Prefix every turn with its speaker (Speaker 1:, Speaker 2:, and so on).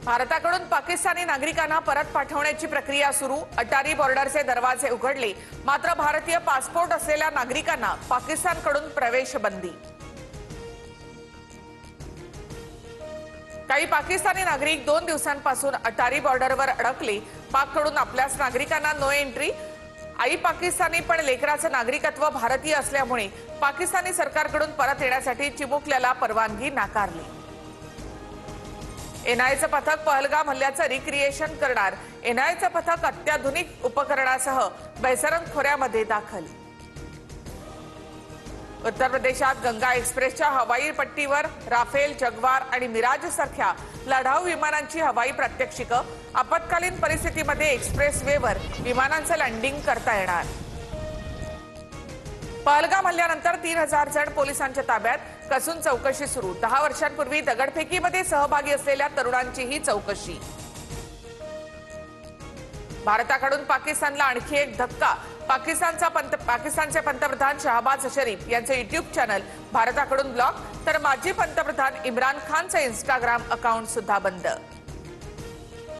Speaker 1: भारताकडून पाकिस्तानी नागरिकांना परत पाठवण्याची प्रक्रिया सुरू। अटारी बॉर्डरचे दरवाजे उघडले, मात्र भारतीय पासपोर्ट असलेल्या नागरिकांना पाकिस्तानकडून प्रवेश बंदी। काही पाकिस्तानी नागरिक 2 दिवसांपासून अटारी बॉर्डरवर अडकले। पाककडून आपल्याच नागरिकांना नो एंट्री। आई पाकिस्तानी पण लेकराचं नागरिकत्व भारतीय असल्यामुळे पाकिस्तानी सरकारकडून परत येण्यासाठी चिमुकल्याला परवानगी नाकारली। एनआयएचं पथक पहलगाम हल्ल्याचं रिक्रिएशन करणार। एनआयएचं पथक अत्याधुनिक उपकरणासह बैसरन खोऱ्यामध्ये दाखल। उत्तर प्रदेशात गंगा एक्सप्रेसच्या हवाई पट्टीवर राफेल, जगवार आणि मिराज सारख्या लढाऊ विमानांची हवाई प्रात्यक्षिकं। आपत्कालीन परिस्थितीमध्ये एक्सप्रेस वेवर विमानांचं लँडिंग करता येणार। पहलगाम हल्ल्यानंतर 3000 जण पोलिसांच्या ताब्यात, कसून चौकशी सुरू। 10 वर्षांपूर्वी दगडफेकीमध्ये सहभागी असलेल्या तरुणांचीही चौकशी। भारताकडून पाकिस्तानला आणखी एक धक्का। पाकिस्तानचे पंतप्रधान शहबाज शरीफ यांचे युट्यूब चॅनल भारताकडून ब्लॉक, तर माजी पंतप्रधान इम्रान खानचे इंस्टाग्राम अकाउंट सुद्धा बंद।